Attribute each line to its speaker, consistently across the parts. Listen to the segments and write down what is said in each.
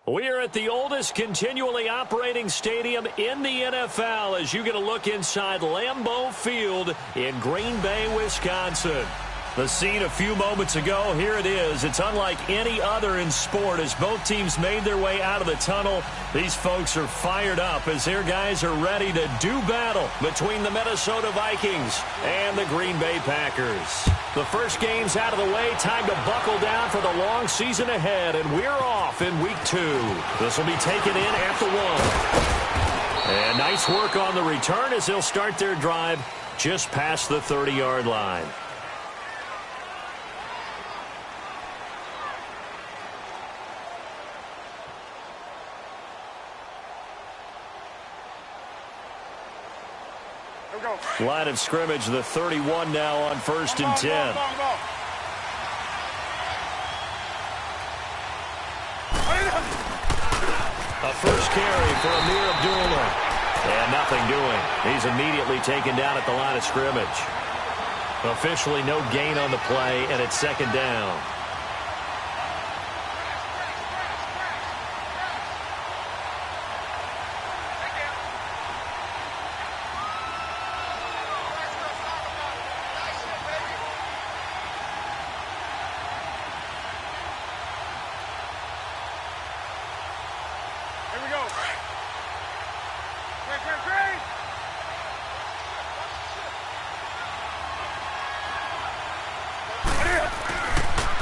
Speaker 1: We are at the oldest continually operating stadium in the NFL as you get a look inside Lambeau Field in Green Bay, Wisconsin. The scene a few moments ago, here it is. It's unlike any other in sport as both teams made their way out of the tunnel. These folks are fired up as their guys are ready to do battle between the Minnesota Vikings and the Green Bay Packers. The first game's out of the way. Time to buckle down for the long season ahead, and we're off in Week 2. This will be taken in at the 1. And nice work on the return as they'll start their drive just past the 30-yard line. Line of scrimmage, the 31 now on 1st and 10. A first carry for Amir Abdullah. And nothing doing. He's immediately taken down at the line of scrimmage. Officially no gain on the play, and it's 2nd down.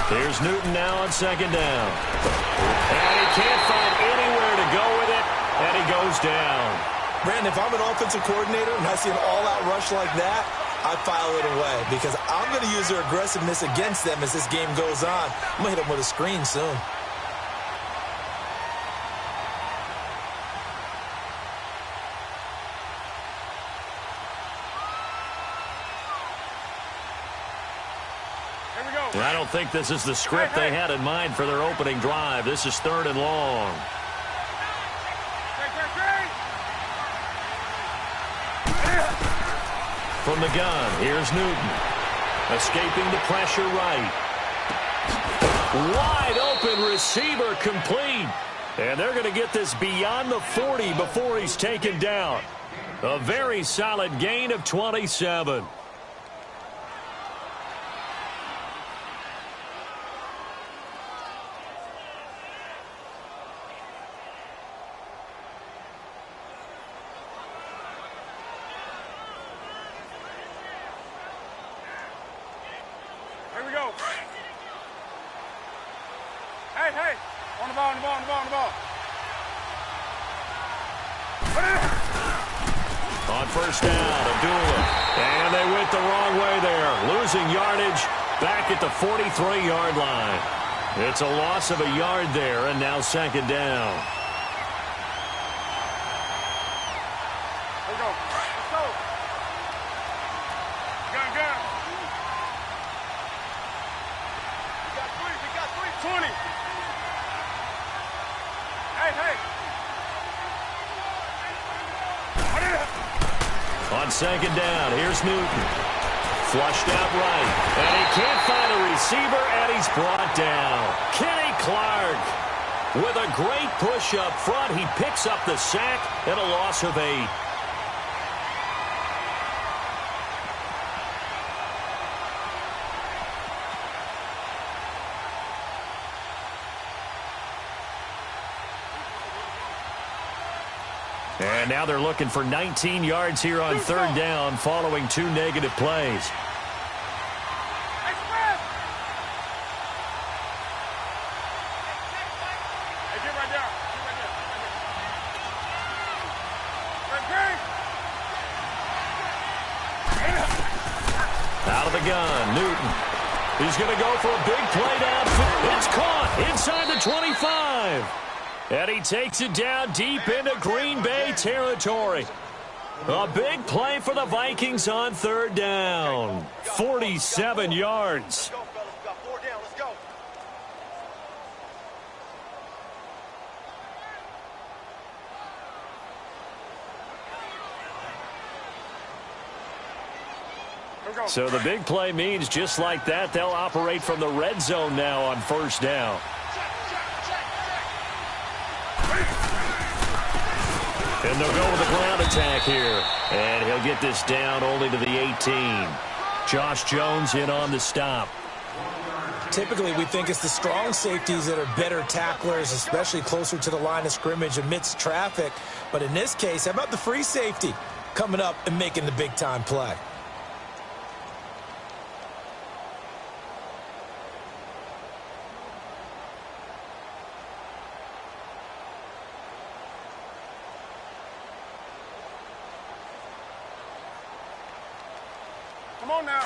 Speaker 1: Here's Newton now on 2nd down. And he can't find anywhere to go with it, and he goes down.
Speaker 2: Brandon, if I'm an offensive coordinator and I see an all-out rush like that, I file it away because I'm going to use their aggressiveness against them as this game goes on. I'm going to hit them with a screen soon.
Speaker 1: I don't think this is the script they had in mind for their opening drive. This is 3rd and long. From the gun, here's Newton. Escaping the pressure right. Wide open receiver complete. And they're going to get this beyond the 40 before he's taken down. A very solid gain of 27. On 1st down, Abdullah. And they went the wrong way there. Losing yardage back at the 43-yard line. It's a loss of a yard there, and now 2nd down.
Speaker 3: Let's go. Gun. We got three. 20. Hey.
Speaker 1: On 2nd down, here's Newton. Flushed out right. And he can't find a receiver, and he's brought down. Kenny Clark with a great push up front. He picks up the sack and a loss of 8. And now they're looking for 19 yards here on 3rd down following 2 negative plays. Out of the gun, Newton. He's going to go for a big play downfield. It's caught inside the 25. And he takes it down deep into Green Bay territory. A big play for the Vikings on 3rd down. 47 yards. So the big play means just like that, they'll operate from the red zone now on 1st down. And they'll go with a ground attack here. And he'll get this down only to the 18. Josh Jones in on the stop.
Speaker 2: Typically, we think it's the strong safeties that are better tacklers, especially closer to the line of scrimmage amidst traffic. But in this case, how about the free safety coming up and making the big-time play?
Speaker 3: Come on now.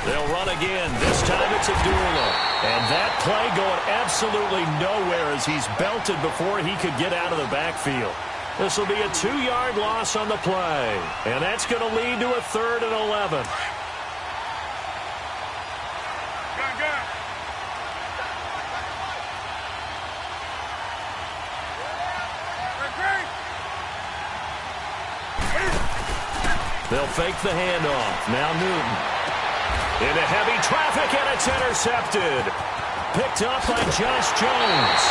Speaker 1: They'll run again. This time it's Abdullah. And that play going absolutely nowhere as he's belted before he could get out of the backfield. This will be a 2-yard loss on the play. And that's going to lead to a 3rd and 11. They'll fake the handoff. Now Newton. Into heavy traffic, and it's intercepted. Picked up by Josh Jones.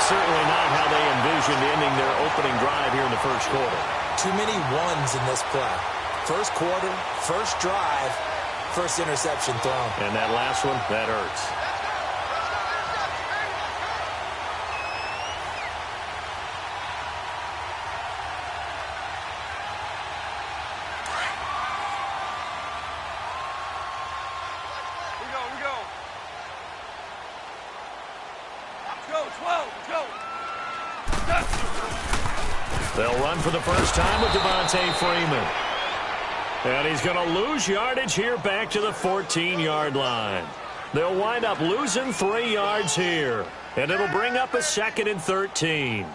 Speaker 1: Certainly not how they envisioned ending their opening drive here in the first quarter.
Speaker 2: Too many ones in this play. First quarter, first drive, first interception thrown.
Speaker 1: And that last one, that hurts. They'll run for the first time with Devontae Freeman. And he's going to lose yardage here back to the 14-yard line. They'll wind up losing 3 yards here. And it'll bring up a 2nd and 13.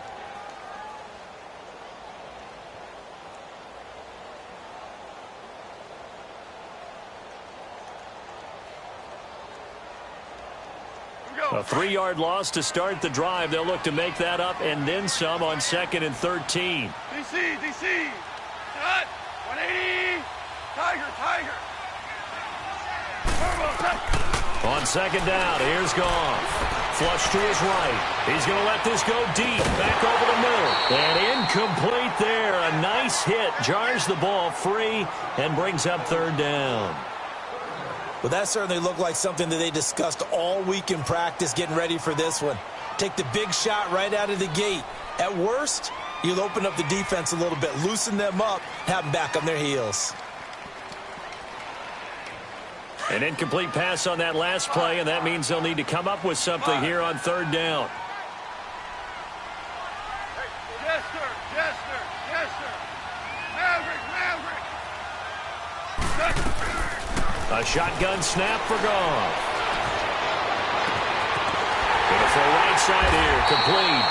Speaker 1: A 3-yard loss to start the drive. They'll look to make that up and then some on 2nd and 13.
Speaker 3: DC. Cut. 180. Tiger.
Speaker 1: On 2nd down, here's Goff. Flush to his right. He's going to let this go deep. Back over the middle. And incomplete there. A nice hit. Jars the ball free and brings up 3rd down.
Speaker 2: Well, that certainly looked like something that they discussed all week in practice getting ready for this one. Take the big shot right out of the gate. At worst, you'll open up the defense a little bit, loosen them up, have them back on their heels.
Speaker 1: An incomplete pass on that last play, and that means they'll need to come up with something here on 3rd down.
Speaker 3: Jester. Maverick.
Speaker 1: A shotgun snap for Goff. Going for right side here, complete.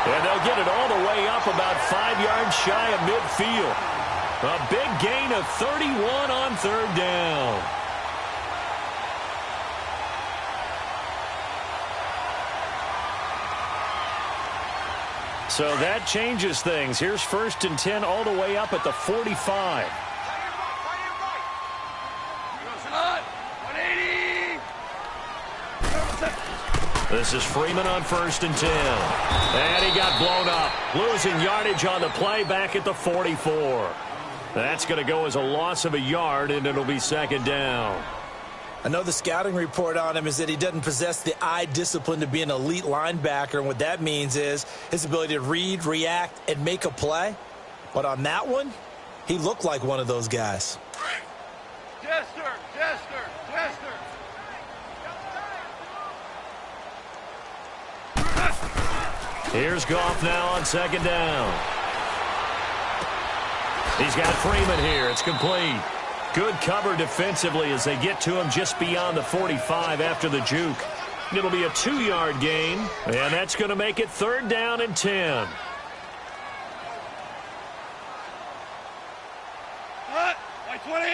Speaker 1: And they'll get it all the way up about 5 yards shy of midfield. A big gain of 31 on 3rd down. So that changes things. Here's 1st and 10 all the way up at the 45. This is Freeman on 1st and 10. And he got blown up. Losing yardage on the play back at the 44. That's going to go as a loss of a yard, and it'll be 2nd down.
Speaker 2: I know the scouting report on him is that he doesn't possess the eye discipline to be an elite linebacker, and what that means is his ability to read, react, and make a play. But on that one, he looked like one of those guys.
Speaker 3: Jester.
Speaker 1: Here's Goff now on 2nd down. He's got Freeman here. It's complete. Good cover defensively as they get to him just beyond the 45 after the juke. It'll be a 2-yard gain, and that's going to make it 3rd down and 10.
Speaker 3: Cut. 20.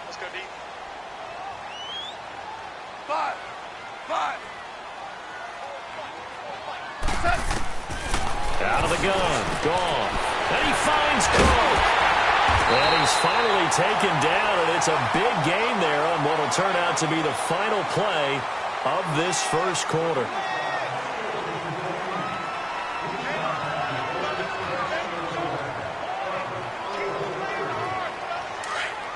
Speaker 3: Let's go deep. 5.
Speaker 1: Out of the gun. Gone. And he finds Cole. And he's finally taken down, and it's a big gain there on what will turn out to be the final play of this first quarter.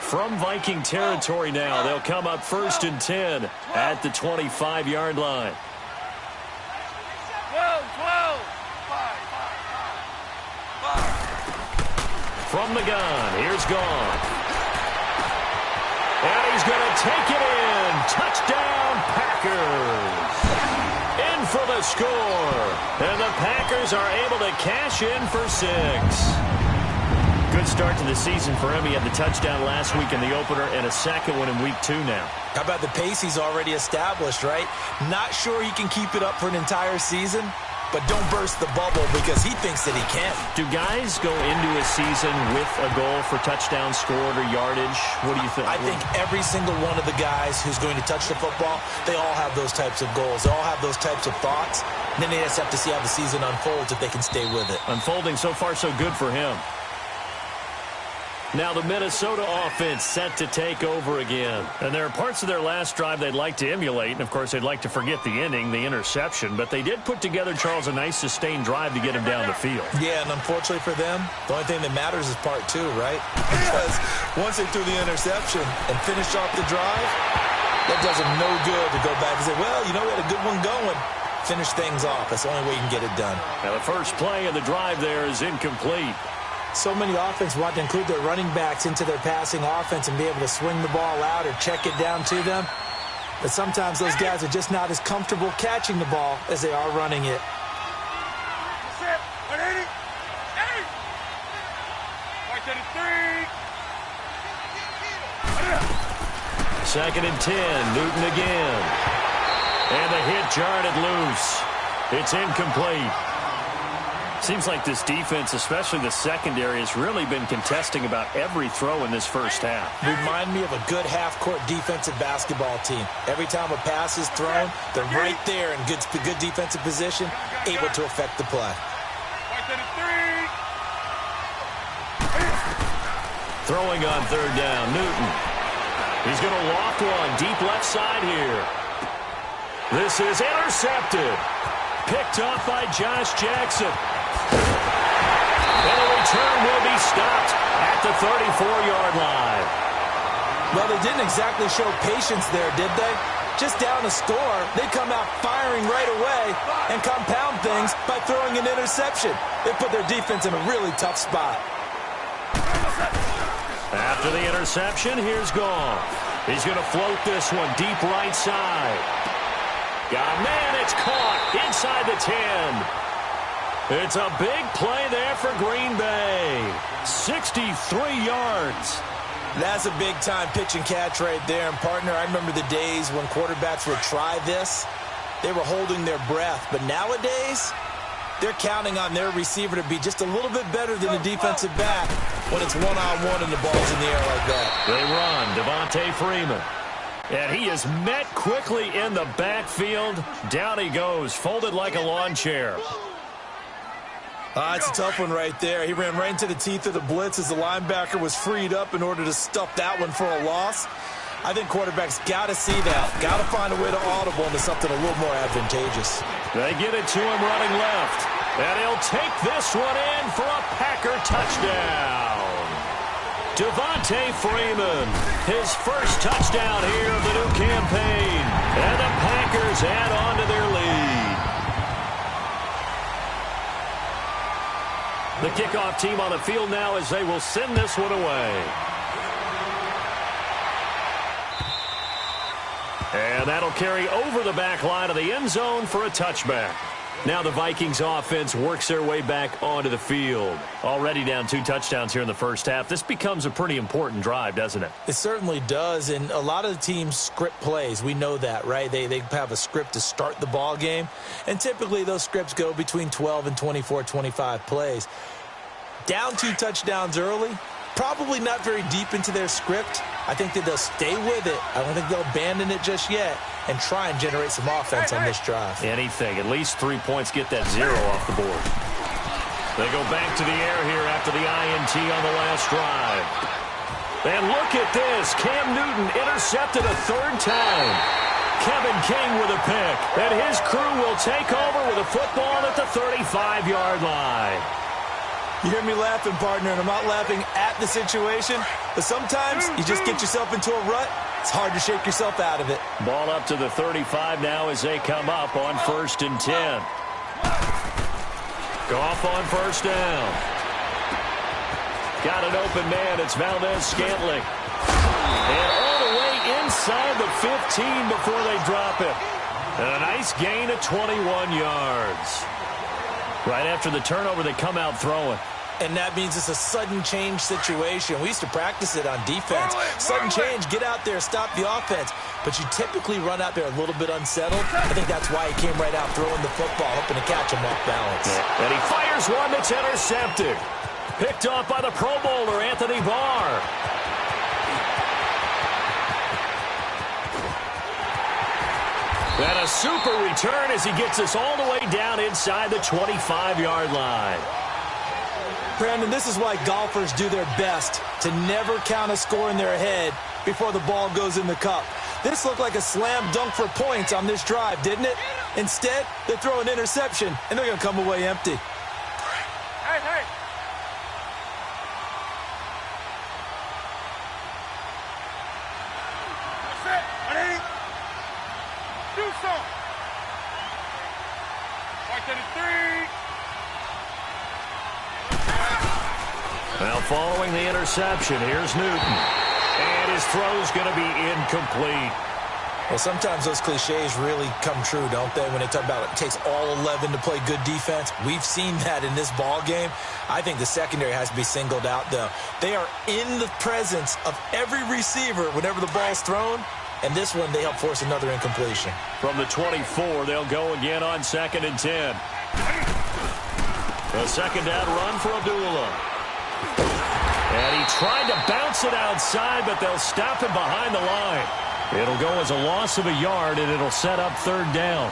Speaker 1: From Viking territory now, they'll come up 1st and 10 at the 25-yard line.
Speaker 3: 12.
Speaker 1: From the gun, here's Gone. And he's going to take it in. Touchdown, Packers. In for the score. And the Packers are able to cash in for 6. Good start to the season for him. He had the touchdown last week in the opener and a second one in week 2 now.
Speaker 2: How about the pace he's already established, right? Not sure he can keep it up for an entire season, but don't burst the bubble because he thinks that he can.
Speaker 1: Do guys go into a season with a goal for touchdown scored or yardage? What do you think?
Speaker 2: I think every single one of the guys who's going to touch the football, they all have those types of goals. They all have those types of thoughts. And then they just have to see how the season unfolds if they can stay with it.
Speaker 1: Unfolding so far so good for him. Now the Minnesota offense set to take over again. And there are parts of their last drive they'd like to emulate. And, of course, they'd like to forget the ending, the interception. But they did put together, Charles, a nice sustained drive to get him down the field.
Speaker 2: Yeah, and unfortunately for them, the only thing that matters is part 2, right? Because once they threw the interception and finished off the drive, that does them no good to go back and say, well, you know, we had a good one going. Finish things off. That's the only way you can get it done.
Speaker 1: Now the first play of the drive there is incomplete.
Speaker 2: So many offenses want to include their running backs into their passing offense and be able to swing the ball out or check it down to them. But sometimes those guys are just not as comfortable catching the ball as they are running it.
Speaker 3: 180.
Speaker 1: 2nd and 10. Newton again. And the hit jarred it loose. It's incomplete. Seems like this defense, especially the secondary, has really been contesting about every throw in this first half.
Speaker 2: Remind me of a good half-court defensive basketball team. Every time a pass is thrown, they're right there in good defensive position, able to affect the play.
Speaker 1: Throwing on 3rd down, Newton. He's going to loft one deep left side here. This is intercepted. Picked off by Josh Jackson. And the return will be stopped at the 34-yard line.
Speaker 2: Well, they didn't exactly show patience there, did they? Just down a score, they come out firing right away and compound things by throwing an interception. They put their defense in a really tough spot.
Speaker 1: After the interception, here's Gone. He's going to float this one deep right side. Man, it's caught inside the 10. It's a big play there for Green Bay. 63 yards.
Speaker 2: That's a big-time pitch and catch right there. And, partner, I remember the days when quarterbacks would try this. They were holding their breath. But nowadays, they're counting on their receiver to be just a little bit better than the defensive back when it's one-on-one and the ball's in the air like that.
Speaker 1: They run. Devontae Freeman. And he is met quickly in the backfield. Down he goes, folded like a lawn chair.
Speaker 2: It's a tough one right there. He ran right into the teeth of the blitz as the linebacker was freed up in order to stuff that one for a loss. I think quarterbacks got to see that. Got to find a way to audible into something a little more advantageous.
Speaker 1: They get it to him running left. And he'll take this one in for a Packer touchdown. Devontae Freeman, his first touchdown here of the new campaign. And the Packers add on to their lead. The kickoff team on the field now as they will send this one away. And that'll carry over the back line of the end zone for a touchback. Now the Vikings offense works their way back onto the field. Already down 2 touchdowns here in the first half. This becomes a pretty important drive, doesn't it?
Speaker 2: It certainly does, and a lot of the teams script plays. We know that, right? They have a script to start the ball game, and typically those scripts go between 12 and 24, 25 plays. Down 2 touchdowns early, probably not very deep into their script. I think that they'll stay with it. I don't think they'll abandon it just yet and try and generate some offense on this drive.
Speaker 1: Anything. At least 3 points, get that 0 off the board. They go back to the air here after the INT. PAT on the last drive. And look at this. Cam Newton intercepted a third time. Kevin King with a pick. And his crew will take over with a football at the 35-yard line.
Speaker 2: You hear me laughing, partner, and I'm not laughing at the situation, but sometimes you just get yourself into a rut. It's hard to shake yourself out of it.
Speaker 1: Ball up to the 35 now as they come up on 1st and 10. Goff on 1st down. Got an open man. It's Valdez-Scantling. And all the way inside the 15 before they drop it. And a nice gain of 21 yards. Right after the turnover, they come out throwing.
Speaker 2: And that means it's a sudden change situation. We used to practice it on defense. Sudden change, get out there, stop the offense. But you typically run out there a little bit unsettled. I think that's why he came right out throwing the football, hoping to catch him off balance.
Speaker 1: And he fires one that's intercepted. Picked off by the Pro Bowler, Anthony Barr. And a super return as he gets us all the way down inside the 25-yard line.
Speaker 2: Brandon, this is why golfers do their best to never count a score in their head before the ball goes in the cup. This looked like a slam dunk for points on this drive, didn't it? Instead, they throw an interception, and they're going to come away empty.
Speaker 3: Hey, hey. That's it. Ready? Do some. Right to the 3.
Speaker 1: Now following the interception, here's Newton. And his throw's going to be incomplete.
Speaker 2: Well, sometimes those cliches really come true, don't they, when they talk about it takes all 11 to play good defense. We've seen that in this ball game. I think the secondary has to be singled out, though. They are in the presence of every receiver whenever the ball's thrown, and this one they help force another incompletion.
Speaker 1: From the 24, they'll go again on 2nd and 10. A second down run for Abdullah. And he tried to bounce it outside, but they'll stop him behind the line. It'll go as a loss of a yard, and it'll set up 3rd down.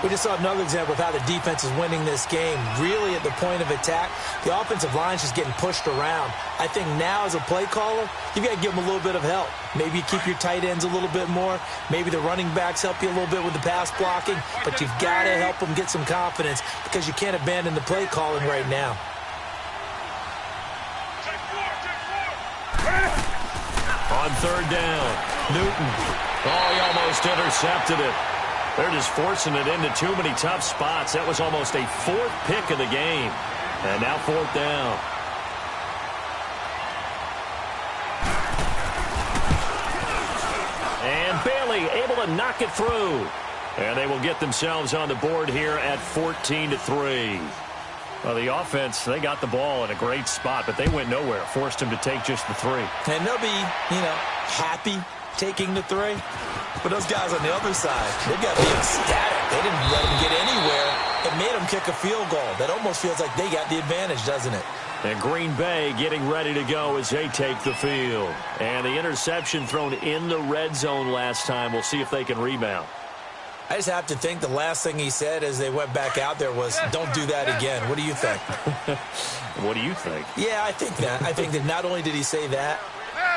Speaker 2: We just saw another example of how the defense is winning this game. Really at the point of attack, the offensive line's just getting pushed around. I think now as a play caller, you've got to give them a little bit of help. Maybe you keep your tight ends a little bit more. Maybe the running backs help you a little bit with the pass blocking. But you've got to help them get some confidence because you can't abandon the play calling right now.
Speaker 1: On 3rd down, Newton. Oh, he almost intercepted it. They're just forcing it into too many tough spots. That was almost a 4th pick of the game. And now 4th down. And Bailey able to knock it through. And they will get themselves on the board here at 14-3. Well, the offense, they got the ball in a great spot, but they went nowhere. Forced him to take just the 3.
Speaker 2: And they'll be, happy taking the 3. But those guys on the other side, they've got to be ecstatic. They didn't let them get anywhere. It made them kick a field goal. That almost feels like they got the advantage, doesn't it?
Speaker 1: And Green Bay getting ready to go as they take the field. And the interception thrown in the red zone last time. We'll see if they can rebound.
Speaker 2: I just have to think the last thing he said as they went back out there was, don't do that again. What do you think?
Speaker 1: What do you think?
Speaker 2: Yeah, I think that. I think that not only did he say that,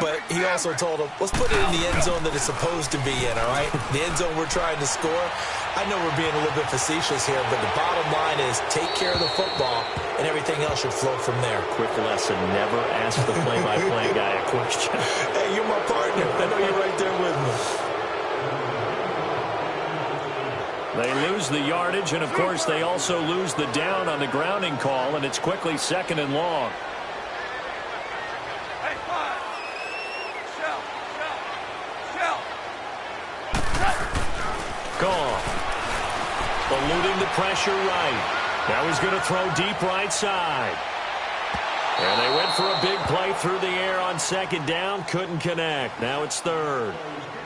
Speaker 2: but he also told him, let's put it in the end zone that it's supposed to be in, all right? The end zone we're trying to score. I know we're being a little bit facetious here, but the bottom line is take care of the football, and everything else should flow from there.
Speaker 1: Quick lesson, never ask the play-by-play guy a question.
Speaker 2: Hey, you're my partner. I know you're right there with me.
Speaker 1: They lose the yardage, and, of course, they also lose the down on the grounding call, and it's quickly 2nd and long.
Speaker 3: Hey, 5. Shell.
Speaker 1: Gone. Eluding the pressure right. Now he's going to throw deep right side. And they went for a big play through the air on 2nd down. Couldn't connect. Now it's 3rd.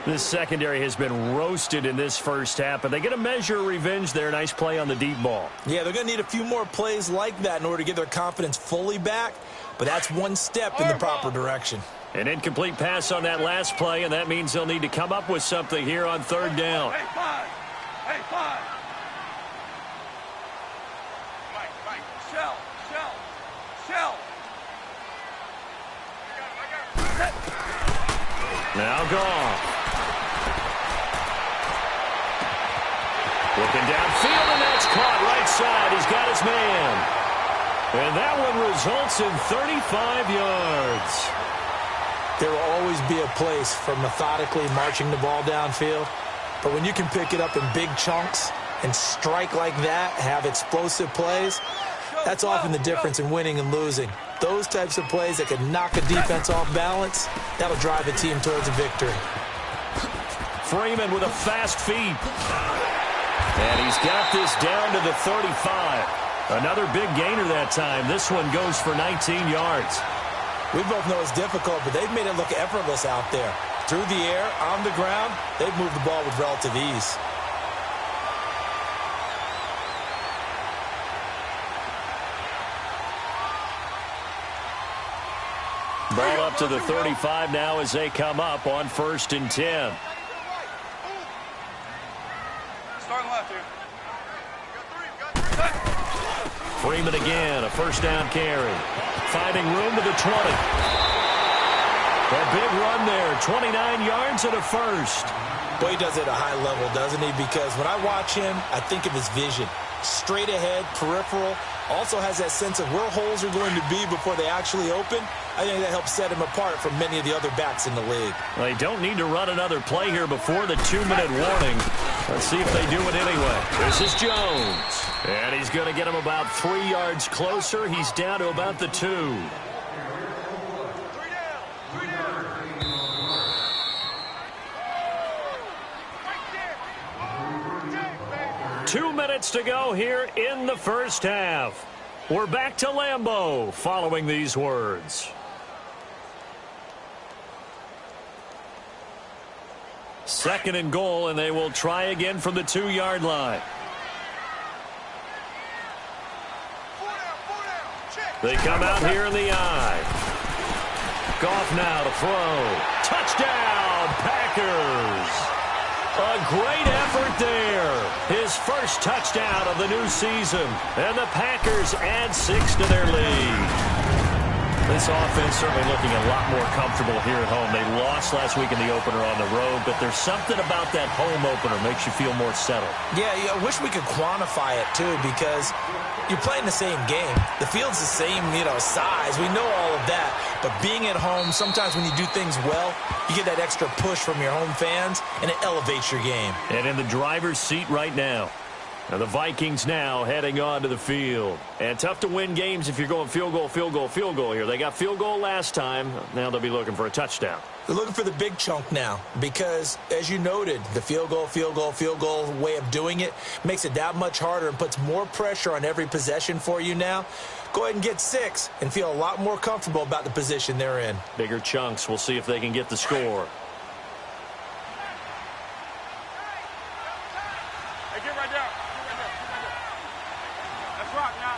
Speaker 1: This secondary has been roasted in this first half, but they get a measure of revenge there. Nice play on the deep ball.
Speaker 2: Yeah, they're going to need a few more plays like that in order to get their confidence fully back, but that's one step in the proper direction.
Speaker 1: An incomplete pass on that last play, and that means they'll need to come up with something here on 3rd down.
Speaker 3: Hey, 5. Mike. Shell.
Speaker 1: Now Goff. Looking downfield, and that's caught right side. He's got his man. And that one results in 35 yards.
Speaker 2: There will always be a place for methodically marching the ball downfield. But when you can pick it up in big chunks and strike like that, have explosive plays, that's often the difference in winning and losing. Those types of plays that can knock a defense off balance, that'll drive a team towards a victory.
Speaker 1: Freeman with a fast feed. And he's got this down to the 35. Another big gainer that time. This one goes for 19 yards.
Speaker 2: We both know it's difficult, but they've made it look effortless out there. Through the air, on the ground, they've moved the ball with relative ease.
Speaker 1: Ball up to the 35 now as they come up on 1st and 10.
Speaker 3: Starting left here.
Speaker 1: Freeman again, a first down carry. Finding room to the 20. A big run there, 29 yards and a first.
Speaker 2: Boy, he does it at a high level, doesn't he? Because when I watch him, I think of his vision. Straight ahead, peripheral. Also has that sense of where holes are going to be before they actually open. I think that helps set him apart from many of the other backs in the league.
Speaker 1: They don't need to run another play here before the 2-minute warning. Let's see if they do it anyway. This is Jones. And he's going to get him about 3 yards closer. He's down to about the 2. 2 minutes to go here in the first half. We're back to Lambeau following these words. Second and goal, and they will try again from the 2-yard line. They come out here in the eye. Goff now to throw. Touchdown, Packers. A great effort there. His first touchdown of the new season. And the Packers add 6 to their lead. This offense certainly looking a lot more comfortable here at home. They lost last week in the opener on the road, but there's something about that home opener makes you feel more settled.
Speaker 2: Yeah, I wish we could quantify it, too, because you're playing the same game. The field's the same, size. We know all of that. But being at home, sometimes when you do things well, you get that extra push from your home fans, and it elevates your game.
Speaker 1: And in the driver's seat right now. Now the Vikings now heading on to the field. And tough to win games if you're going field goal, field goal, field goal here. They got field goal last time. Now they'll be looking for a touchdown.
Speaker 2: They're looking for the big chunk now because, as you noted, the field goal way of doing it makes it that much harder and puts more pressure on every possession for you now. Go ahead and get 6 and feel a lot more comfortable about the position they're in.
Speaker 1: Bigger chunks. We'll see if they can get the score.
Speaker 3: Hey, get right down. Let's rock now.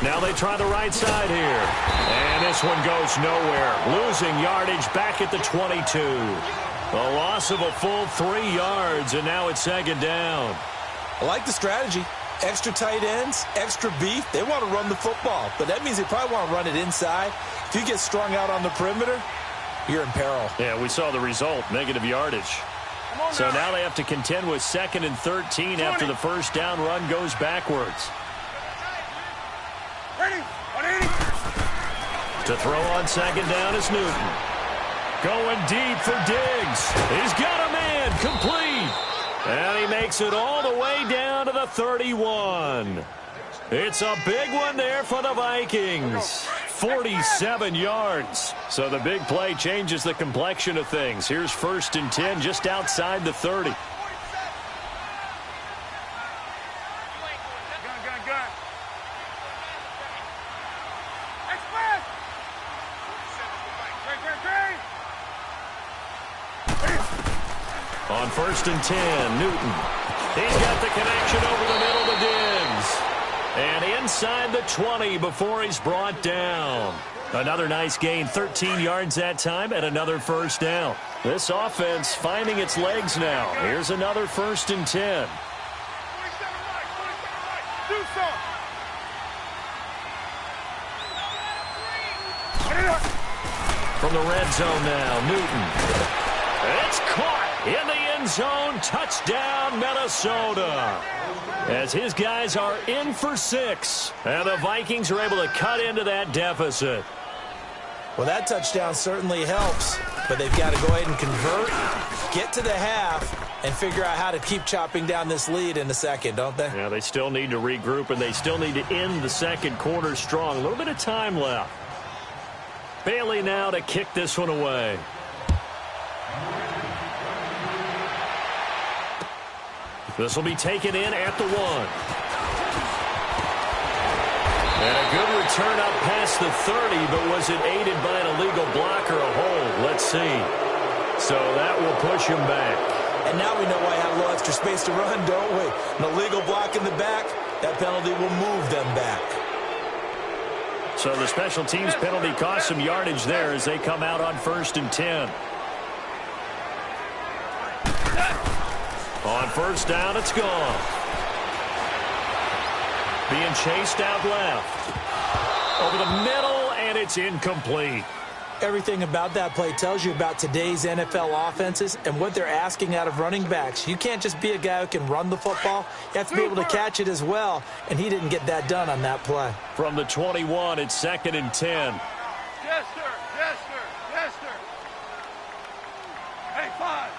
Speaker 1: Now they try the right side here. And this one goes nowhere. Losing yardage back at the 22. A loss of a full 3 yards, and now it's 2nd down.
Speaker 2: I like the strategy. Extra tight ends, extra beef. They want to run the football, but that means they probably want to run it inside. If you get strung out on the perimeter, you're in peril.
Speaker 1: Yeah, we saw the result, negative yardage. So now they have to contend with 2nd and 13 after the first down run goes backwards.
Speaker 3: Ready? 180.
Speaker 1: To throw on 2nd down is Newton. Going deep for Diggs. He's got a man, complete. And he makes it all the way down to the 31. It's a big one there for the Vikings. 47 yards. So the big play changes the complexion of things. Here's 1st and 10 just outside the 30.
Speaker 3: Gun. Express.
Speaker 1: On 1st and 10, Newton. He's got the connection over the middle to Diggs. And inside the 20 before he's brought down. Another nice gain, 13 yards that time, and another first down. This offense finding its legs now. Here's another 1st and 10.
Speaker 3: 27 right. Do something.
Speaker 1: From the red zone now, Newton. It's caught in the end zone. Touchdown, Minnesota. As his guys are in for 6. And the Vikings are able to cut into that deficit.
Speaker 2: Well, that touchdown certainly helps, but they've got to go ahead and convert, get to the half, and figure out how to keep chopping down this lead in the second, don't they?
Speaker 1: Yeah, they still need to regroup, and they still need to end the second quarter strong. A little bit of time left. Bailey now to kick this one away. This will be taken in at the 1. And a good return up past the 30, but was it aided by an illegal block or a hold? Let's see. So that will push him back.
Speaker 2: And now we know why I have a little extra space to run, don't we? An illegal block in the back, that penalty will move them back.
Speaker 1: So the special teams penalty cost some yardage there as they come out on 1st and 10. On 1st down, it's gone. Being chased out left. Over the middle, and it's incomplete.
Speaker 2: Everything about that play tells you about today's NFL offenses and what they're asking out of running backs. You can't just be a guy who can run the football. You have to be able to catch it as well, and he didn't get that done on that play.
Speaker 1: From the 21, it's 2nd and 10.
Speaker 3: Yes, sir. Yes, sir. Yes, sir. Hey, 5.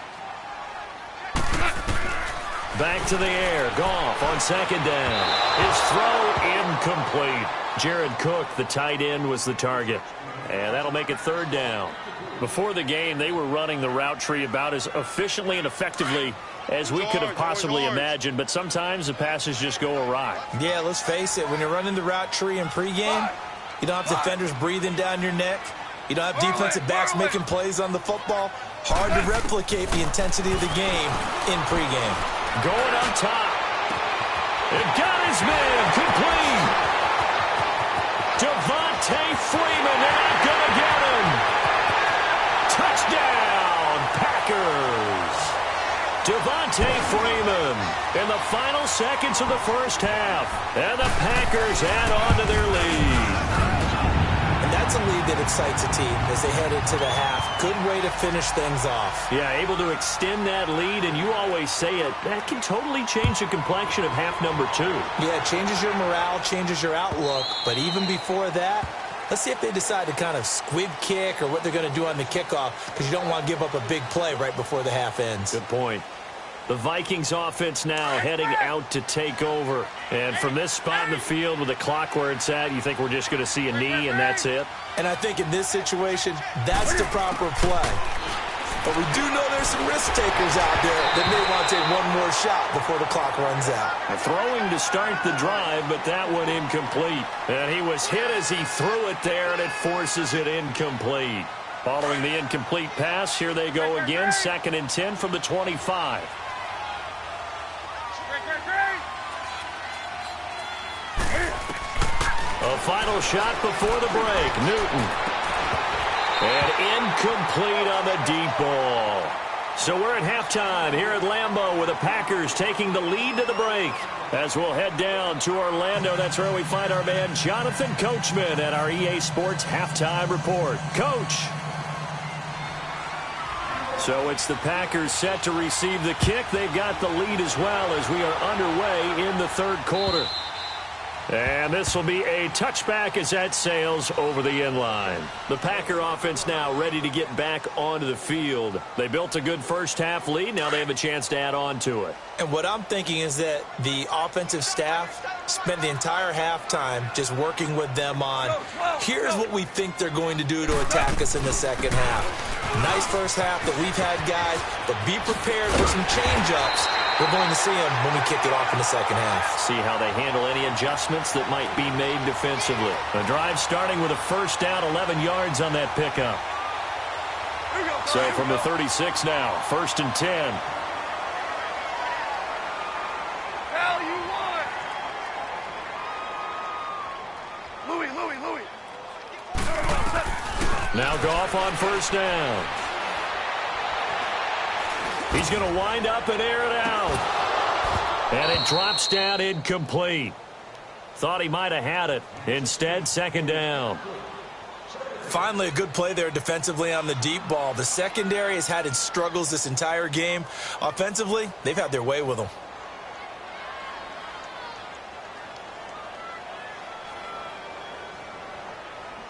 Speaker 1: Back to the air. Goff on 2nd down. His throw incomplete. Jared Cook, the tight end, was the target. And that'll make it 3rd down. Before the game, they were running the route tree about as efficiently and effectively as we could have possibly imagined. But sometimes the passes just go awry.
Speaker 2: Yeah, let's face it. When you're running the route tree in pregame, you don't have defenders breathing down your neck. You don't have defensive backs making plays on the football. Hard to replicate the intensity of the game in pregame.
Speaker 1: Going up top. It got his man. Complete. Devontae Freeman. They're not going to get him. Touchdown, Packers. Devontae Freeman in the final seconds of the first half. And the Packers add on to their lead.
Speaker 2: And that's a lead that excites a team as they head into the half. Good way to finish things off.
Speaker 1: Yeah, able to extend that lead, and you always say it, that can totally change the complexion of half number 2.
Speaker 2: Yeah, it changes your morale, changes your outlook. But even before that, let's see if they decide to kind of squib kick or what they're going to do on the kickoff, because you don't want to give up a big play right before the half ends.
Speaker 1: Good point. The Vikings offense now heading out to take over. And from this spot in the field with the clock where it's at, you think we're just going to see a knee and that's it?
Speaker 2: And I think in this situation, that's the proper play. But we do know there's some risk takers out there that may want to take one more shot before the clock runs out.
Speaker 1: Throwing to start the drive, but that one incomplete. And he was hit as he threw it there, and it forces it incomplete. Following the incomplete pass, here they go again. 2nd and 10 from the 25. A final shot before the break. Newton. And incomplete on the deep ball. So we're at halftime here at Lambeau with the Packers taking the lead to the break. As we'll head down to Orlando, that's where we find our man Jonathan Coachman at our EA Sports Halftime Report. Coach. So it's the Packers set to receive the kick. They've got the lead as well as we are underway in the 3rd quarter. And this will be a touchback as that sails over the end line. The Packer offense now ready to get back onto the field. They built a good first half lead. Now they have a chance to add on to it.
Speaker 2: And what I'm thinking is that the offensive staff spent the entire halftime just working with them on, here's what we think they're going to do to attack us in the second half. Nice first half that we've had, guys, but be prepared for some change-ups. We're going to see them when we kick it off in the second half.
Speaker 1: See how they handle any adjustments that might be made defensively. The drive starting with a first down, 11 yards on that pickup. So from the 36 now, 1st and 10.
Speaker 3: Hell, you won. Louis.
Speaker 1: Now Goff on 1st down. He's going to wind up and air it out. And it drops down incomplete. Thought he might have had it. Instead, 2nd down.
Speaker 2: Finally, a good play there defensively on the deep ball. The secondary has had its struggles this entire game. Offensively, they've had their way with them.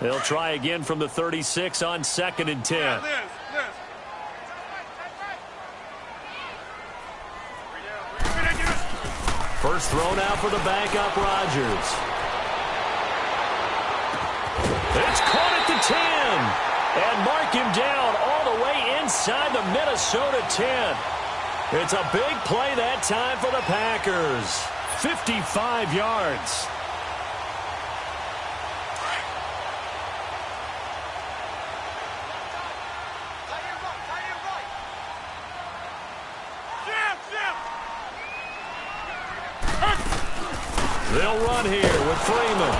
Speaker 1: They'll try again from the 36 on 2nd and 10. First throw now for the backup Rodgers. It's caught at the 10. And mark him down all the way inside the Minnesota 10. It's a big play that time for the Packers. 55 yards. They'll run here with Freeman.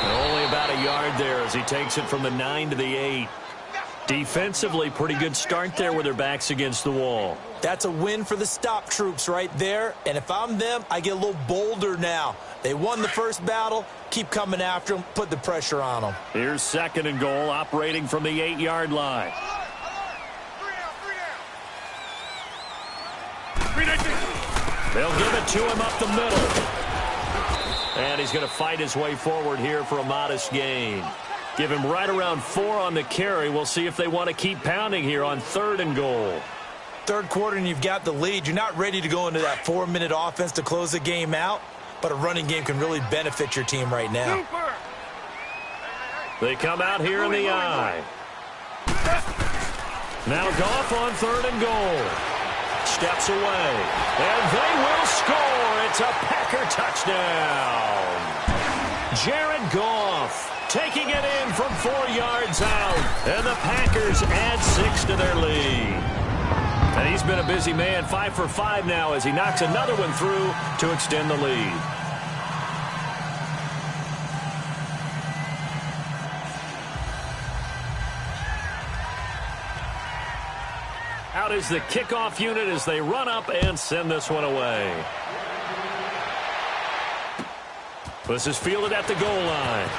Speaker 1: And only about a yard there as he takes it from the 9 to the 8. Defensively, pretty good start there with their backs against the wall.
Speaker 2: That's a win for the stop troops right there. And if I'm them, I get a little bolder now. They won the first battle. Keep coming after them. Put the pressure on them.
Speaker 1: Here's 2nd and goal, operating from the 8-yard line. They'll give it to him up the middle. And he's going to fight his way forward here for a modest gain. Give him right around 4 on the carry. We'll see if they want to keep pounding here on 3rd and goal.
Speaker 2: Third quarter and you've got the lead. You're not ready to go into that 4-minute offense to close the game out, but a running game can really benefit your team right now.
Speaker 1: They come out here in the eye. Now Goff on 3rd and goal. Steps away, and they will score. It's a Packer touchdown. Jared Goff taking it in from 4 yards out, and the Packers add 6 to their lead. And he's been a busy man, 5 for 5 now as he knocks another one through to extend the lead. Out is the kickoff unit as they run up and send this one away. This is fielded at the goal line.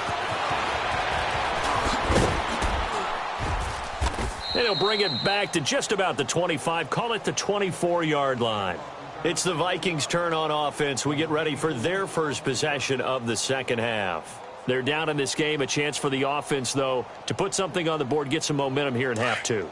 Speaker 1: And he'll bring it back to just about the 25, call it the 24-yard line. It's the Vikings' turn on offense. We get ready for their first possession of the second half. They're down in this game, a chance for the offense, though, to put something on the board, get some momentum here in half 2.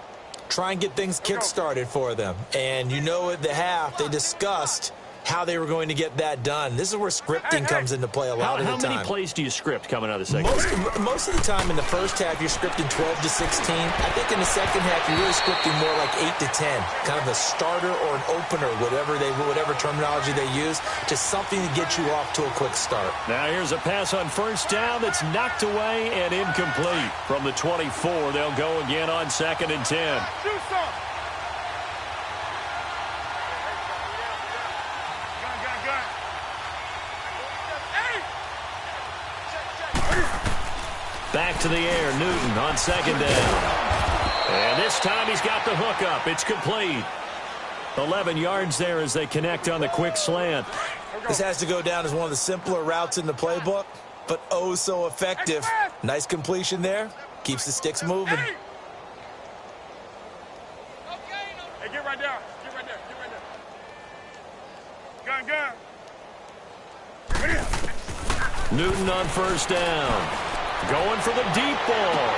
Speaker 2: Try and get things kick-started for them. And you know at the half, they discussed how they were going to get that done. This is where scripting comes into play a lot of the time.
Speaker 1: How many plays do you script coming out of the second?
Speaker 2: Most of the time in the first half, you're scripting 12 to 16. I think in the second half, you're really scripting more like 8 to 10. Kind of a starter or an opener, whatever terminology they use, to something to get you off to a quick start.
Speaker 1: Now here's a pass on first down that's knocked away and incomplete. From the 24, they'll go again on 2nd and 10. Back to the air, Newton on 2nd down. And this time he's got the hook up. It's complete. 11 yards there as they connect on the quick slant.
Speaker 2: This has to go down as one of the simpler routes in the playbook, but oh so effective. Nice completion there. Keeps the sticks moving.
Speaker 3: Hey, get right down. Get right there. Get right there. Gun.
Speaker 1: Newton on first down. Going for the deep ball.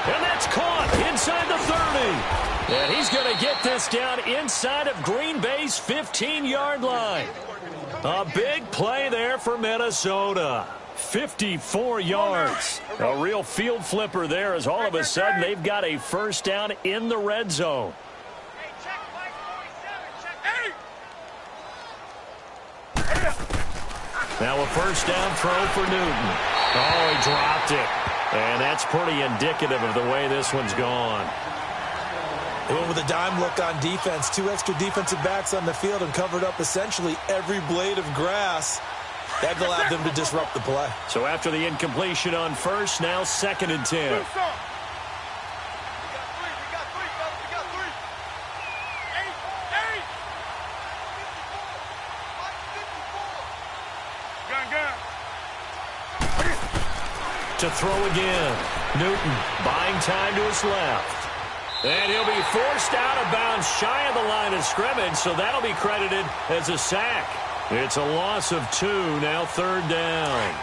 Speaker 1: And that's caught inside the 30. And he's going to get this down inside of Green Bay's 15-yard line. A big play there for Minnesota. 54 yards. A real field flipper there as all of a sudden they've got a first down in the red zone. Now a first down throw for Newton. Oh, he dropped it. And that's pretty indicative of the way this one's gone.
Speaker 2: They went with a dime look on defense. 2 extra defensive backs on the field and covered up essentially every blade of grass. That allowed them to disrupt the play.
Speaker 1: So after the incompletion on first, now 2nd and 10. to throw again. Newton buying time to his left. And he'll be forced out of bounds shy of the line of scrimmage, so that'll be credited as a sack. It's a loss of 2, now 3rd down.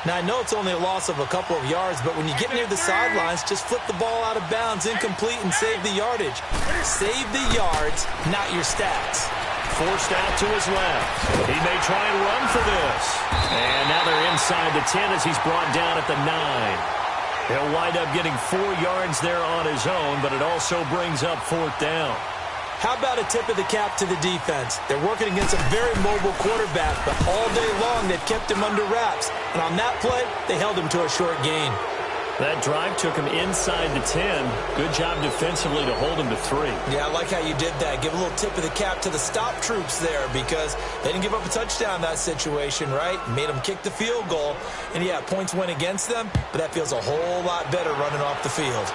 Speaker 2: Now, I know it's only a loss of a couple of yards, but when you get near the sidelines, just flip the ball out of bounds, incomplete, and save the yardage. Save the yards, not your stats.
Speaker 1: Forced out to his left. He may try and run for this. And now they're inside the 10 as he's brought down at the 9. He'll wind up getting 4 yards there on his own, but it also brings up 4th down.
Speaker 2: How about a tip of the cap to the defense? They're working against a very mobile quarterback, but all day long they've kept him under wraps. And on that play, they held him to a short gain.
Speaker 1: That drive took him inside the 10. Good job defensively to hold him to 3.
Speaker 2: Yeah, I like how you did that. Give a little tip of the cap to the stop troops there because they didn't give up a touchdown in that situation, right? Made them kick the field goal. And, yeah, points went against them, but that feels a whole lot better running off the field.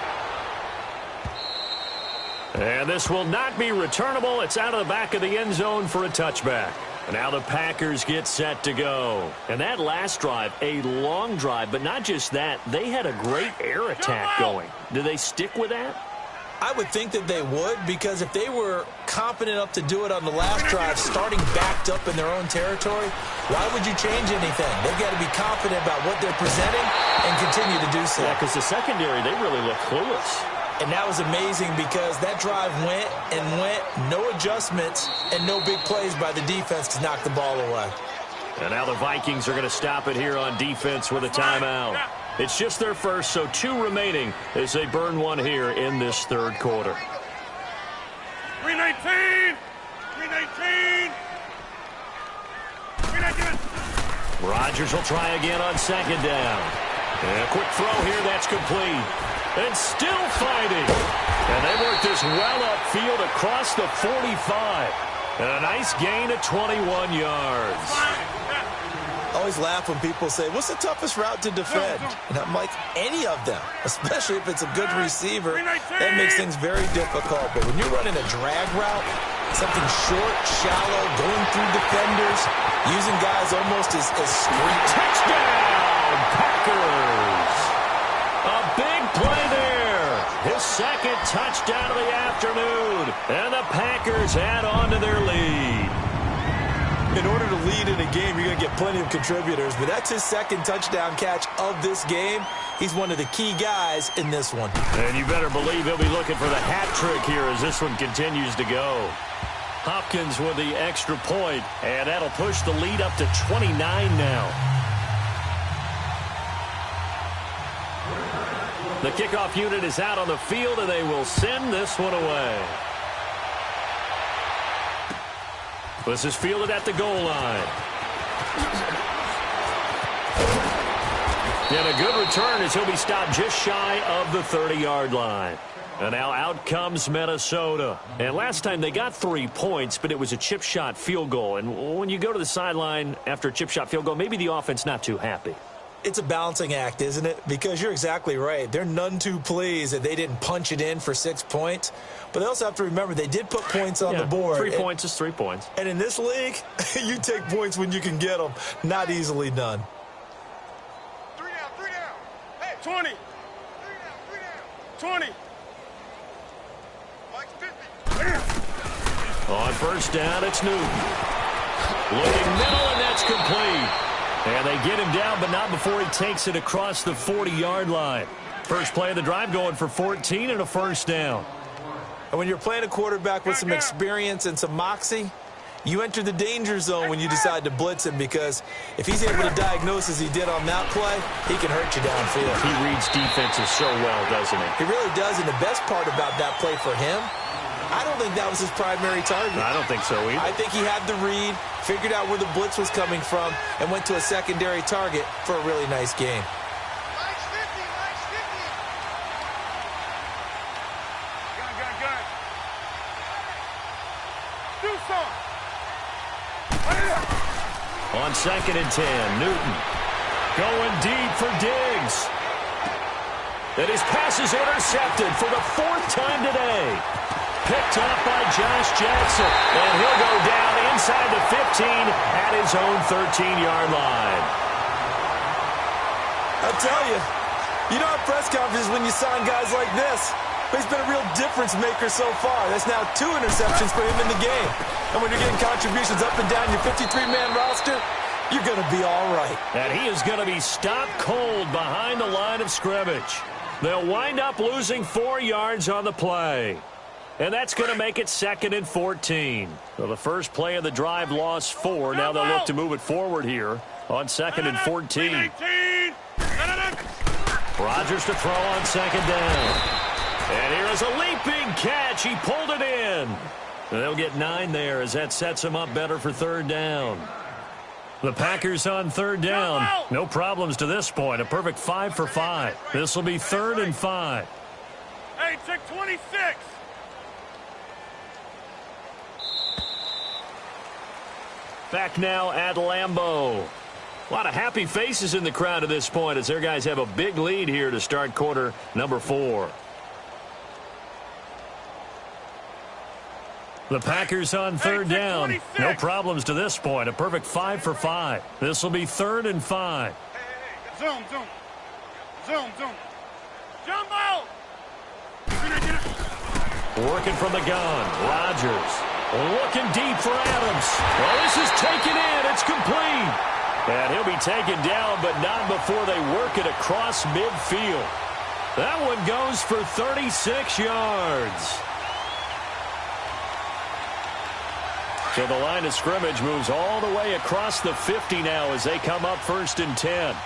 Speaker 1: And this will not be returnable. It's out of the back of the end zone for a touchback. And now the Packers get set to go. And that last drive, a long drive, but not just that. They had a great air attack going. Do they stick with that?
Speaker 2: I would think that they would because if they were confident enough to do it on the last drive, starting backed up in their own territory, why would you change anything? They've got to be confident about what they're presenting and continue to do so.
Speaker 1: Yeah, because the secondary, they really look clueless.
Speaker 2: And that was amazing because that drive went and went, no adjustments and no big plays by the defense to knock the ball away.
Speaker 1: And now the Vikings are going to stop it here on defense with a timeout. It's just their first, so 2 remaining as they burn one here in this 3rd quarter.
Speaker 3: 319! 319! 319!
Speaker 1: Rodgers will try again on 2nd down. And a quick throw here, that's complete. And still fighting. And they work this well upfield across the 45. And a nice gain of 21 yards.
Speaker 2: I always laugh when people say, what's the toughest route to defend? And I'm like, any of them, especially if it's a good receiver. That makes things very difficult. But when you're running a drag route, something short, shallow, going through defenders, using guys almost as screen.
Speaker 1: Touchdown, Packers. A big play there. His 2nd touchdown of the afternoon. And the Packers add on to their lead. In order to lead in a game, you're going to get plenty of contributors, but that's his 2nd touchdown catch of this game. He's one of the key guys in this one. And you better believe he'll be looking for the hat trick here as this one continues to go. Hopkins with the extra point, and that'll push the lead up to 29 now. The kickoff unit is out on the field, and they will send this one away. This is fielded at the goal line. And a good return as he'll be stopped just shy of the 30-yard line. And now out comes Minnesota. And last time they got 3 points, but it was a chip shot field goal. And when you go to the sideline after a chip shot field goal, maybe the offense not too happy.
Speaker 2: It's a balancing act, isn't it? Because you're exactly right. They're none too pleased that they didn't punch it in for 6 points. But they also have to remember they did put points on the board.
Speaker 1: 3 points is 3 points.
Speaker 2: And in this league, you take points when you can get them. Not easily done.
Speaker 3: 3 down. Hey, 20. 3 down. 20. Mike's 50.
Speaker 1: On first down, it's Newton. Looking middle, and that's complete. And they get him down, but not before he takes it across the 40-yard line. First play of the drive going for 14 and a first down.
Speaker 2: And when you're playing a quarterback with some experience and some moxie, you enter the danger zone when you decide to blitz him because if he's able to diagnose as he did on that play, he can hurt you downfield.
Speaker 1: He reads defenses so well, doesn't he?
Speaker 2: He really does, and the best part about that play for him, I don't think that was his primary target.
Speaker 1: I don't think so either.
Speaker 2: I think he had the read, figured out where the blitz was coming from, and went to a secondary target for a really nice game.
Speaker 3: Mike's 50. Gun. Do something.
Speaker 1: On 2nd and 10, Newton going deep for Diggs. And his pass is intercepted for the 4th time today. Picked up by Josh Jackson. And he'll go down inside the 15 at his own 13-yard line.
Speaker 2: I'll tell you, You don't have press conferences when you sign guys like this. But he's been a real difference maker so far. That's now 2 interceptions for him in the game. And when you're getting contributions up and down your 53-man roster, you're going to be all right.
Speaker 1: And he is going to be stopped cold behind the line of scrimmage. They'll wind up losing 4 yards on the play. And that's going to make it 2nd and 14. So the first play of the drive lost 4. Now they'll look to move it forward here on 2nd and 14. Rodgers to throw on 2nd down. And here is a leaping catch. He pulled it in. They'll get 9 there as that sets him up better for 3rd down. The Packers on 3rd down. No problems to this point. A perfect 5 for 5. This will be 3rd and 5.
Speaker 3: Hey, check 26.
Speaker 1: Back now at Lambeau. A lot of happy faces in the crowd at this point as their guys have a big lead here to start quarter number 4. The Packers on 3rd down. No problems to this point. A perfect 5 for 5. This will be 3rd and 5.
Speaker 3: Hey. Zoom. Jumbo!
Speaker 1: Working from the gun. Rodgers looking deep for Adams. Well, this is taken in. It's complete. And he'll be taken down, but not before they work it across midfield. That one goes for 36 yards. So the line of scrimmage moves all the way across the 50 now as they come up 1st and 10.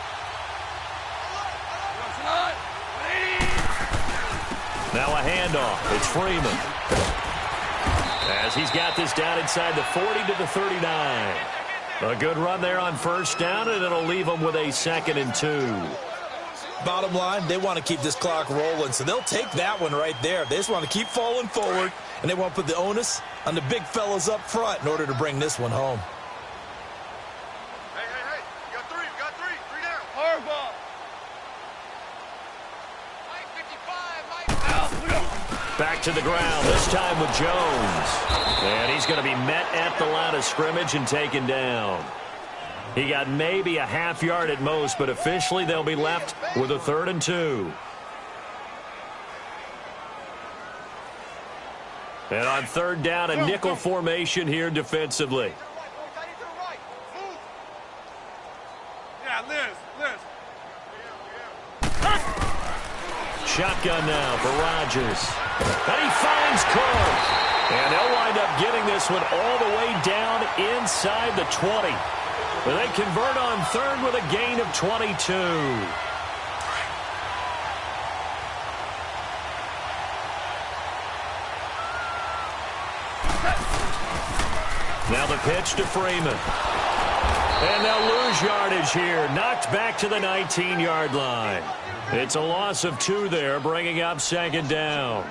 Speaker 1: Now a handoff. It's Freeman. As he's got this down inside the 40 to the 39. A good run there on 1st down, and it'll leave them with a 2nd and 2.
Speaker 2: Bottom line, they want to keep this clock rolling, so they'll take that one right there. They just want to keep falling forward, and they want to put the onus on the big fellas up front in order to bring this one home.
Speaker 3: Hey. You got 3. 3 down. Hard ball.
Speaker 1: Back to the ground, this time with Jones. And he's going to be met at the line of scrimmage and taken down. He got maybe a half yard at most, but officially they'll be left with a 3rd and 2. And on 3rd down, a nickel formation here defensively.
Speaker 3: Yeah, Liz.
Speaker 1: Shotgun now for Rodgers. And he finds Cook. And they'll wind up getting this one all the way down inside the 20. They convert on 3rd with a gain of 22. Now the pitch to Freeman. And they'll lose yardage here. Knocked back to the 19-yard line. It's a loss of 2 there, bringing up 2nd down.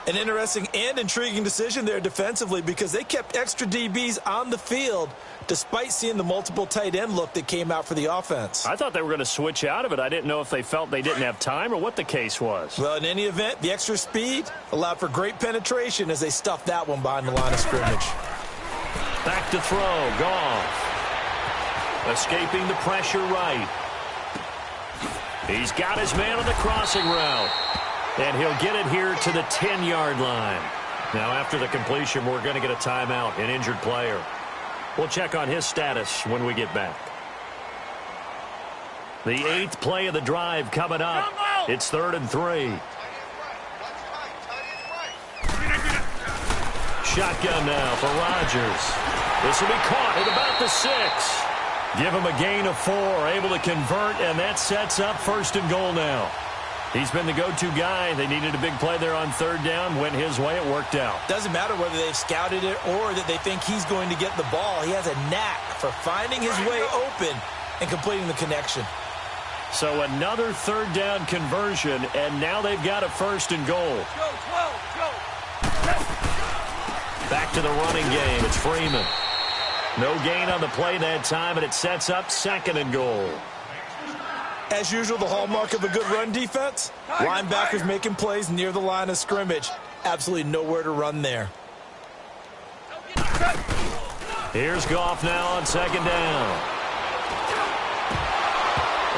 Speaker 2: An interesting and intriguing decision there defensively because they kept extra DBs on the field despite seeing the multiple tight end look that came out for the offense.
Speaker 1: I thought they were going to switch out of it. I didn't know if they felt they didn't have time or what the case was.
Speaker 2: Well, in any event, the extra speed allowed for great penetration as they stuffed that one behind the line of scrimmage.
Speaker 1: Back to throw. Goff. Escaping the pressure right. He's got his man on the crossing route. And he'll get it here to the 10-yard line. Now, after the completion, we're going to get a timeout, an injured player. We'll check on his status when we get back. The 8th play of the drive coming up. It's 3rd and 3. Shotgun now for Rodgers. This will be caught at about the 6. Give him a gain of 4, able to convert, and that sets up 1st and goal now. He's been the go-to guy. They needed a big play there on 3rd down. Went his way. It worked out.
Speaker 2: Doesn't matter whether they've scouted it or that they think he's going to get the ball. He has a knack for finding his way open and completing the connection.
Speaker 1: So another 3rd down conversion, and now they've got a 1st and goal.
Speaker 3: Go.
Speaker 1: Back to the running game. It's Freeman. No gain on the play that time, and it sets up 2nd and goal.
Speaker 2: As usual, the hallmark of a good run defense, linebackers making plays near the line of scrimmage. Absolutely nowhere to run there.
Speaker 1: Here's Goff now on 2nd down.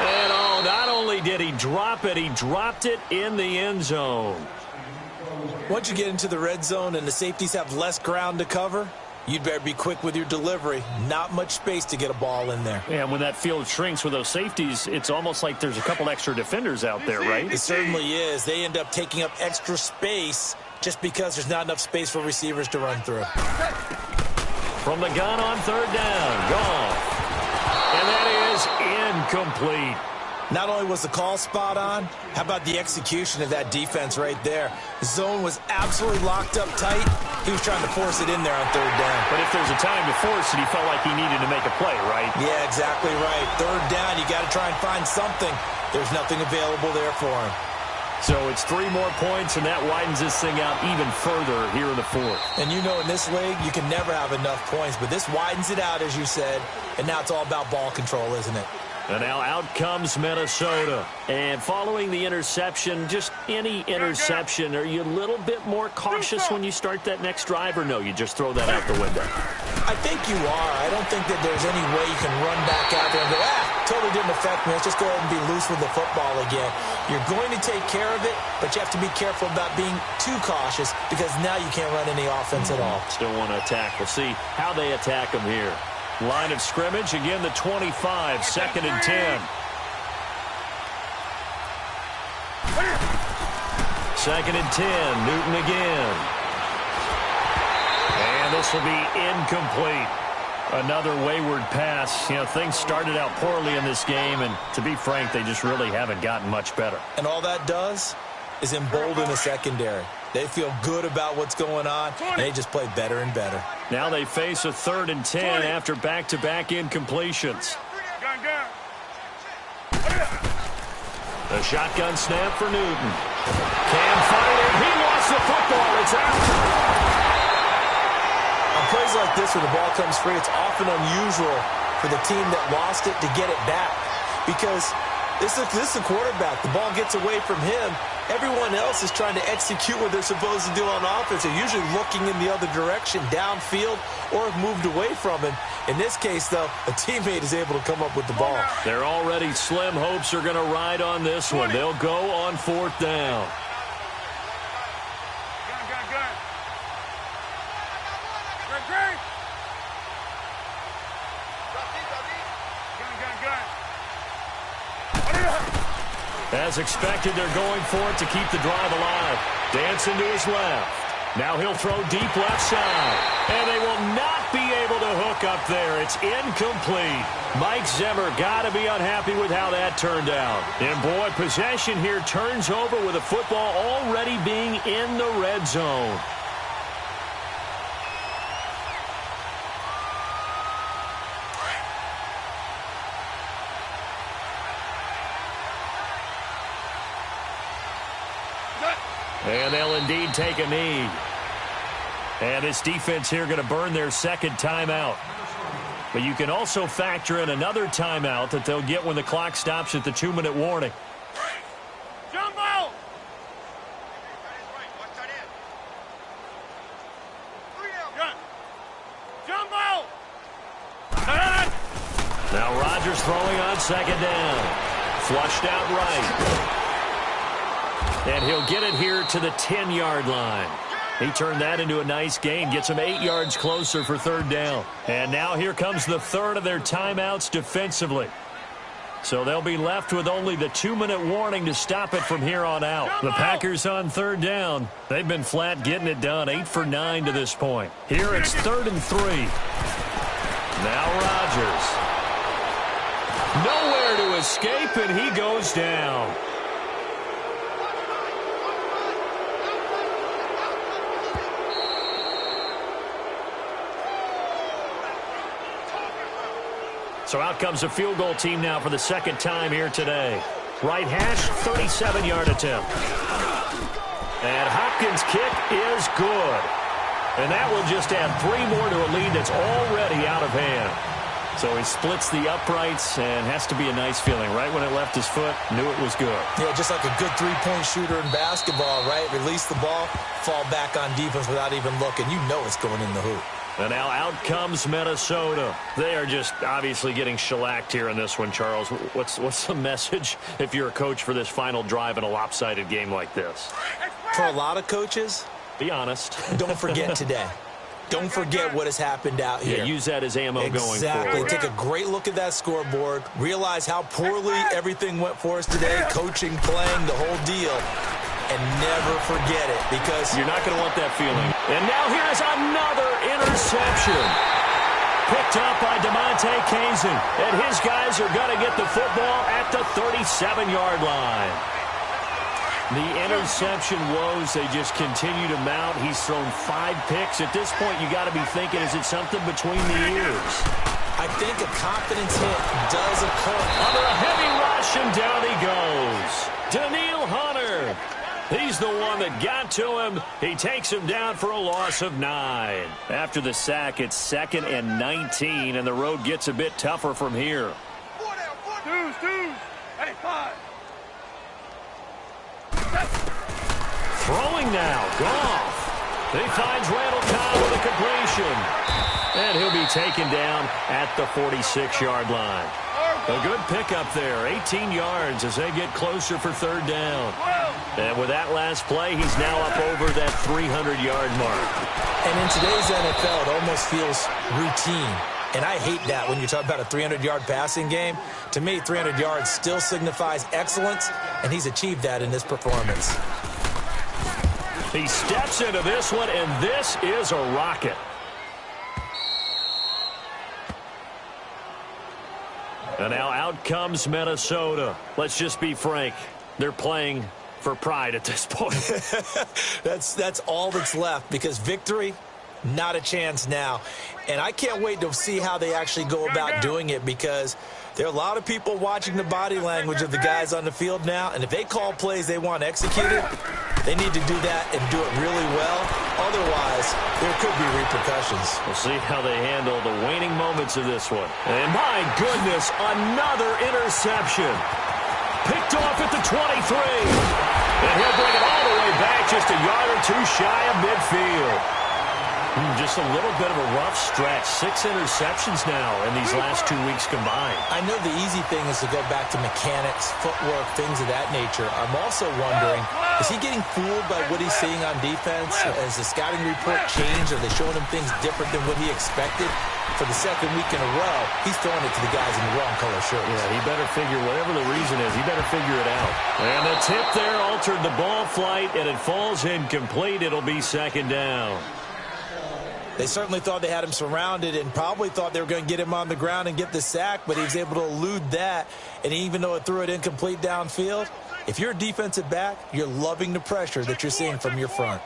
Speaker 1: And not only only did he drop it, he dropped it in the end zone.
Speaker 2: Once you get into the red zone and the safeties have less ground to cover, you'd better be quick with your delivery. Not much space to get a ball in there.
Speaker 1: And when that field shrinks with those safeties, it's almost like there's a couple extra defenders out there, right?
Speaker 2: It certainly is. They end up taking up extra space just because there's not enough space for receivers to run through.
Speaker 1: From the gun on third down, gone. And that is incomplete.
Speaker 2: Not only was the call spot on, how about the execution of that defense right there? The zone was absolutely locked up tight. He was trying to force it in there on third down.
Speaker 1: But if there's a time to force it, he felt like he needed to make a play, right?
Speaker 2: Yeah, exactly right. Third down, you got to try and find something. There's nothing available there for him.
Speaker 1: So it's 3 more points, and that widens this thing out even further here in the fourth.
Speaker 2: And you know in this league, you can never have enough points, but this widens it out, as you said, and now it's all about ball control, isn't it?
Speaker 1: And now out comes Minnesota. And following the interception, just any interception, are you a little bit more cautious when you start that next drive, or no, you just throw that out the window?
Speaker 2: I think you are. I don't think that there's any way you can run back out there and go, totally didn't affect me. Let's just go ahead and be loose with the football again. You're going to take care of it, but you have to be careful about being too cautious because now you can't run any offense at all.
Speaker 1: Still want to attack. We'll see how they attack them here. Line of scrimmage, again, the 25, 2nd and 10. 2nd and 10, Newton again. And this will be incomplete. Another wayward pass. You know, things started out poorly in this game, and to be frank, they just really haven't gotten much better.
Speaker 2: And all that does is embolden the secondary. They feel good about what's going on, and they just play better and better.
Speaker 1: Now they face a 3rd and 10 after back-to-back incompletions. The shotgun snap for Newton. Can't find it. He lost the football. It's out.
Speaker 2: On plays like this where the ball comes free, it's often unusual for the team that lost it to get it back because this is the quarterback. The ball gets away from him. Everyone else is trying to execute what they're supposed to do on offense. They're usually looking in the other direction, downfield, or have moved away from him. In this case, though, a teammate is able to come up with the ball.
Speaker 1: Their already slim hopes are going to ride on this one. They'll go on 4th down. As expected, they're going for it to keep the drive alive. Dancing to his left. Now he'll throw deep left side. And they will not be able to hook up there. It's incomplete. Mike Zimmer got to be unhappy with how that turned out. And boy, possession here turns over with the football already being in the red zone. And they'll indeed take a knee. And this defense here going to burn their 2nd timeout. But you can also factor in another timeout that they'll get when the clock stops at the 2-minute warning.
Speaker 3: Jumbo! Jumbo!
Speaker 1: Now Rodgers throwing on 2nd down. Flushed out right. And he'll get it here to the 10-yard line. He turned that into a nice gain, gets him 8 yards closer for 3rd down. And now here comes the 3rd of their timeouts defensively. So they'll be left with only the 2-minute warning to stop it from here on out. The Packers on 3rd down. They've been flat getting it done, 8 for 9 to this point. Here it's 3rd and 3. Now Rodgers. Nowhere to escape, and he goes down. So out comes a field goal team now for the 2nd time here today. Right hash, 37-yard attempt. And Hopkins' kick is good. And that will just add 3 more to a lead that's already out of hand. So he splits the uprights and has to be a nice feeling. Right when it left his foot, knew it was good.
Speaker 2: Yeah, just like a good 3-point shooter in basketball, right? Release the ball, fall back on defense without even looking. You know it's going in the hoop.
Speaker 1: And now out comes Minnesota. They are just obviously getting shellacked here in this one, Charles. What's the message if you're a coach for this final drive in a lopsided game like this?
Speaker 2: For a lot of coaches,
Speaker 1: be honest.
Speaker 2: Don't forget today. Don't forget what has happened out here.
Speaker 1: Yeah, use that as ammo going forward.
Speaker 2: Exactly. Take a great look at that scoreboard. Realize how poorly everything went for us today. Coaching, playing, the whole deal. And never forget it, because
Speaker 1: you're not going to want that feeling. And now here's another interception. Picked up by DeMonte Kazin. And his guys are going to get the football at the 37-yard line. The interception woes, they just continue to mount. He's thrown 5 picks. At this point, you got to be thinking, is it something between the ears?
Speaker 2: I think a confidence hit does occur.
Speaker 1: Under a heavy rush, and down he goes. Daniil Hunter. He's the one that got to him. He takes him down for a loss of 9. After the sack, it's 2nd and 19, and the road gets a bit tougher from here.
Speaker 3: Deuce. Hey, 5.
Speaker 1: Throwing now, Goff. He finds Randall Cobb with a completion. And he'll be taken down at the 46-yard line. A good pickup there, 18 yards as they get closer for 3rd down. And with that last play, he's now up over that 300-yard mark.
Speaker 2: And in today's NFL, it almost feels routine. And I hate that when you talk about a 300-yard passing game. To me, 300 yards still signifies excellence, and he's achieved that in this performance.
Speaker 1: He steps into this one, and this is a rocket. And now out comes Minnesota. Let's just be frank. They're playing for pride at this point.
Speaker 2: That's all that's left, because victory, not a chance now. And I can't wait to see how they actually go about doing it, because there are a lot of people watching the body language of the guys on the field now, and if they call plays they want executed, they need to do that and do it really well. Otherwise, there could be repercussions.
Speaker 1: We'll see how they handle the waning moments of this one. And my goodness, another interception. Picked off at the 23. And he'll bring it all the way back, just a yard or 2 shy of midfield. Just a little bit of a rough stretch. 6 interceptions now in these last 2 weeks combined.
Speaker 2: I know the easy thing is to go back to mechanics, footwork, things of that nature. I'm also wondering, is he getting fooled by what he's seeing on defense? Has the scouting report changed? Are they showing him things different than what he expected? For the 2nd week in a row, he's throwing it to the guys in the wrong color shirts.
Speaker 1: Yeah, he better figure, whatever the reason is, he better figure it out. And the tip there altered the ball flight, and it falls incomplete. It'll be 2nd down.
Speaker 2: They certainly thought they had him surrounded and probably thought they were going to get him on the ground and get the sack, but he was able to elude that. And even though it threw it incomplete downfield, if you're a defensive back, you're loving the pressure that you're seeing from your front.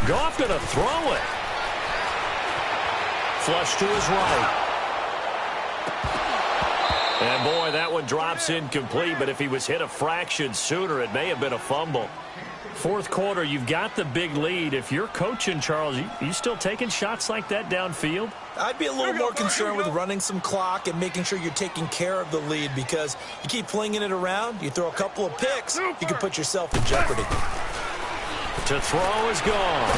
Speaker 1: Goff going to throw it. Flush to his right. And boy, that one drops incomplete, but if he was hit a fraction sooner, it may have been a fumble. 4th quarter, you've got the big lead. If you're coaching, Charles, you still taking shots like that downfield?
Speaker 2: I'd be a little more concerned with running some clock and making sure you're taking care of the lead, because you keep flinging it around, you throw a couple of picks, you can put yourself in jeopardy.
Speaker 1: To throw is gone.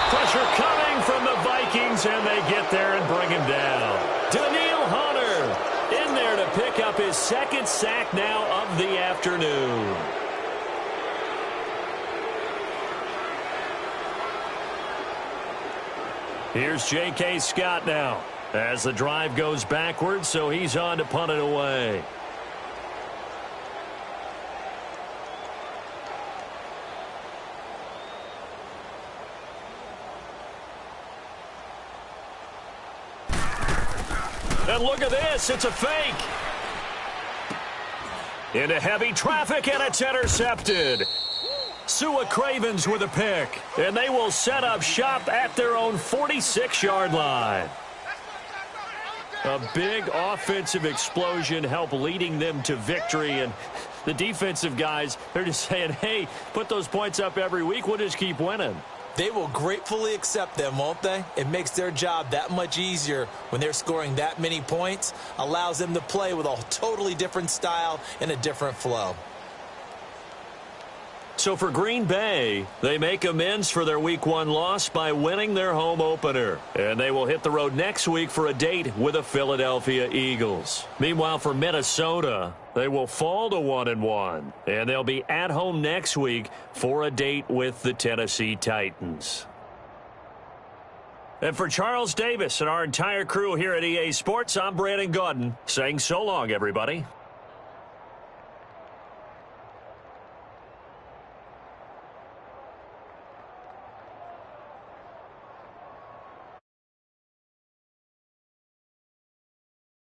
Speaker 1: Pressure coming from the Vikings, and they get there and bring him down. Daniil Hunter in there to pick up his 2nd sack now of the afternoon. Here's J.K. Scott now as the drive goes backwards, so he's on to punt it away. And look at this, it's a fake. Into heavy traffic, and it's intercepted. Sua Cravens with a pick, and they will set up shop at their own 46-yard line. A big offensive explosion helped leading them to victory, and the defensive guys, they're just saying, hey, put those points up every week, we'll just keep winning.
Speaker 2: They will gratefully accept them, won't they? It makes their job that much easier when they're scoring that many points, allows them to play with a totally different style and a different flow.
Speaker 1: So for Green Bay, they make amends for their Week 1 loss by winning their home opener. And they will hit the road next week for a date with the Philadelphia Eagles. Meanwhile, for Minnesota, they will fall to 1-1. And they'll be at home next week for a date with the Tennessee Titans. And for Charles Davis and our entire crew here at EA Sports, I'm Brandon Gaudin saying so long, everybody.